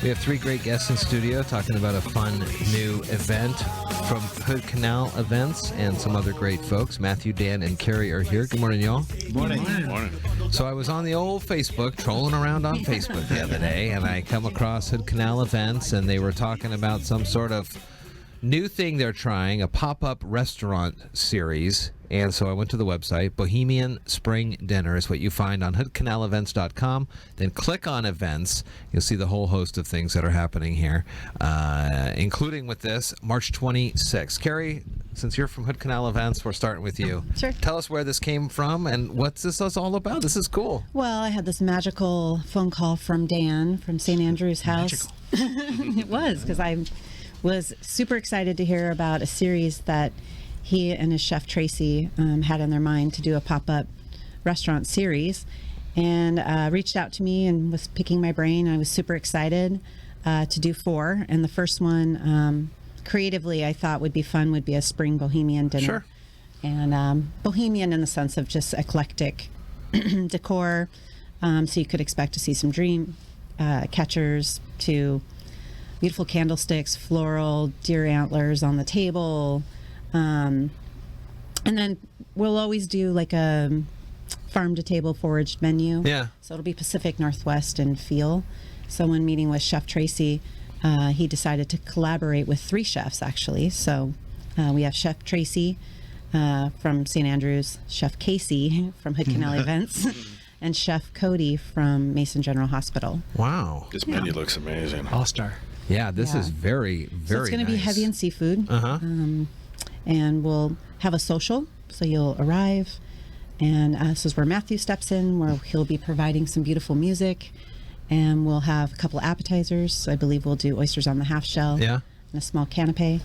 We have three great guests in studio talking about a fun new event from Hood Canal Events and some other great folks. Matthew, Dan, and Kerry are here. Good morning, y'all. Good morning. Good morning. So I was on the old Facebook, trolling around on Facebook the other day, and I come across Hood Canal Events, and they were talking about some sort of new thing they're trying, a pop-up restaurant series. And so I went to the website. Bohemian Spring Dinner is what you find on hoodcanalevents.com. Then click on events. You'll see the whole host of things that are happening here, including with this, March 26th. Kerry, since you're from Hood Canal Events, we're starting with you. Sure. Tell us where this came from and what's this all about. This is cool. Well, I had this magical phone call from Dan from St. Andrew's House. It was, because I was super excited to hear about a series that he and his chef Tracy had in their mind to do a pop-up restaurant series, and reached out to me and was picking my brain. I was super excited to do 4, and the first one creatively I thought would be fun would be a spring Bohemian dinner. Sure. And Bohemian in the sense of just eclectic decor, so you could expect to see some dream catchers to beautiful candlesticks, floral deer antlers on the table. And then we'll always do like a farm to table foraged menu. Yeah. So it'll be Pacific Northwest in feel. So when meeting with Chef Tracy, he decided to collaborate with 3 chefs actually. So we have Chef Tracy from St. Andrews, Chef Casey from Hood Canal Events, and Chef Cody from Mason General Hospital. Wow. This menu looks amazing. All-star. Yeah, this is very, very So it's going to be nice. heavy in seafood. Uh-huh. And we'll have a social, so you'll arrive. And this is where Matthew steps in, where he'll be providing some beautiful music. And we'll have a couple appetizers. So I believe we'll do oysters on the half shell. Yeah. And a small canapé.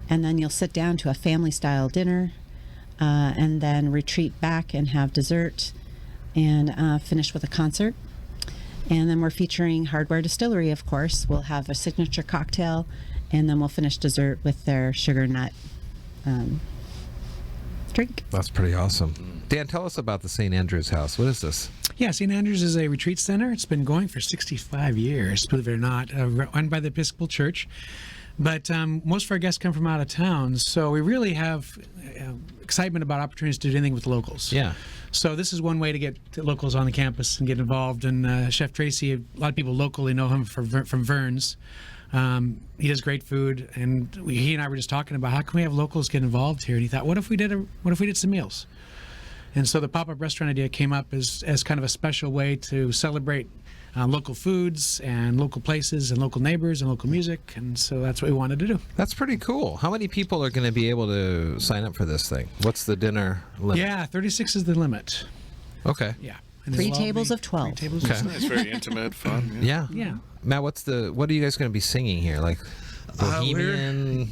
And then you'll sit down to a family-style dinner, and then retreat back and have dessert, and finish with a concert. And then we're featuring Hardware Distillery, of course. We'll have a signature cocktail, and then we'll finish dessert with their sugar nut drink. That's pretty awesome. Dan, tell us about the St. Andrew's House. What is this? Yeah, St. Andrews is a retreat center. It's been going for 65 years, believe it or not, run by the Episcopal Church. But most of our guests come from out of town, so we really have excitement about opportunities to do anything with locals. Yeah. So this is one way to get locals on the campus and get involved. And Chef Tracy, a lot of people locally know him from Vern's. He does great food, and he and I were just talking about how can we have locals get involved here. And he thought, what if we did some meals? And so the pop-up restaurant idea came up as kind of a special way to celebrate local foods and local places and local neighbors and local music, and so that's what we wanted to do. That's pretty cool. How many people are going to be able to sign up for this thing? What's the dinner limit? Yeah, 36 is the limit. Okay. Yeah. And 3 it'll all tables be of 12. 3 tables Okay. of 12. It's very intimate, fun. Yeah. Yeah. Matt, what are you guys going to be singing here? Like Bohemian?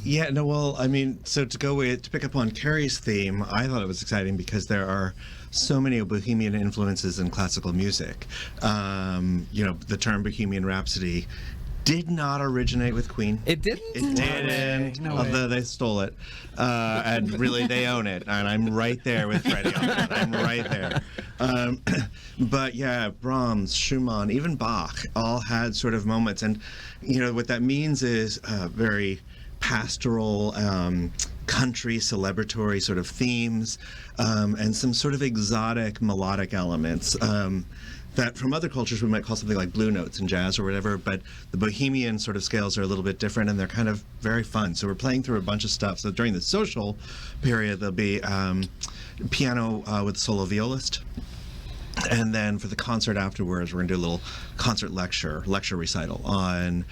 So to pick up on Kerry's theme, I thought it was exciting because there are so many Bohemian influences in classical music. The term Bohemian Rhapsody did not originate with Queen. It didn't? It didn't, No way. although they stole it. And really, they own it. And I'm right there with Freddie on that. I'm right there. But yeah, Brahms, Schumann, even Bach all had sort of moments. And, what that means is very pastoral, country, celebratory sort of themes, and some sort of exotic melodic elements. That from other cultures we might call something like blue notes in jazz or whatever, but the Bohemian sort of scales are a little bit different, and they're kind of very fun. So we're playing through a bunch of stuff. So during the social period, there'll be piano with a solo violist. And then for the concert afterwards, we're going to do a little concert lecture recital on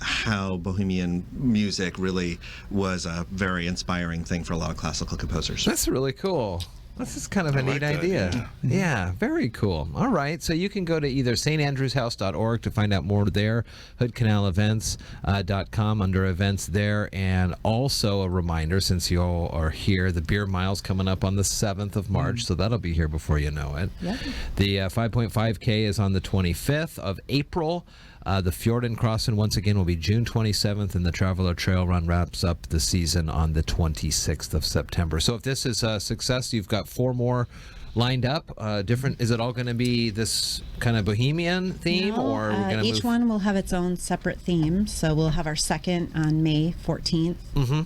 how Bohemian music really was a very inspiring thing for a lot of classical composers. That's really cool. This is kind of a neat that, idea. Yeah, very cool. All right, so you can go to either standrewshouse.org to find out more there, hoodcanalevents.com under events there, and also a reminder, since you all are here, the Beer Mile's coming up on the 7th of March, so that'll be here before you know it. Yep. The 5.5K is on the 25th of April. The Fjorden Crossing, once again, will be June 27th, and the Traveler Trail Run wraps up the season on the 26th of September. So if this is a success, you've got 4 more lined up? Different? Is it all going to be this kind of bohemian theme, No, or are we going to each one will have its own separate theme. So we'll have our second on May 14th,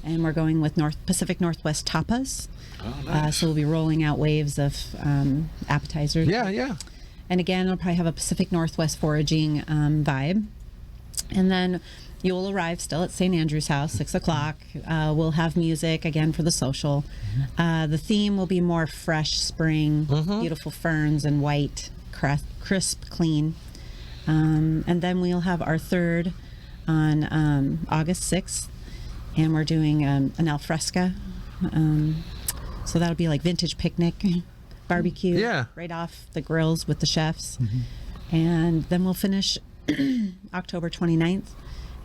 and we're going with Pacific Northwest tapas. Oh, nice. So we'll be rolling out waves of appetizers. Yeah. And again, it'll probably have a Pacific Northwest foraging vibe. And then you'll arrive still at St. Andrew's House, 6 o'clock. We'll have music again for the social. The theme will be more fresh spring, beautiful ferns and white, crisp, clean. And then we'll have our third on August 6th. And we're doing an alfresca. So that'll be like vintage picnic, barbecue, right off the grills with the chefs. And then we'll finish October 29th,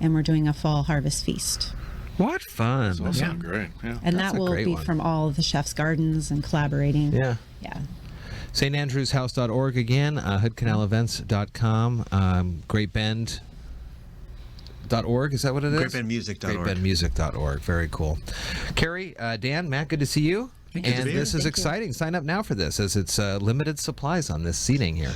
and we're doing a fall harvest feast. What fun! That sounds great. Yeah. And That's that a will great be one. from all of the chefs' gardens and collaborating. Yeah. standrewshouse.org again, hoodcanalevents.com, greatbend.org, is that what it is? Greatbendmusic.org. Greatbendmusic.org, very cool. Kerry, Dan, Matt, good to see you. Good to And be here. this is exciting. Sign up now for this, as it's limited supplies on this seating here.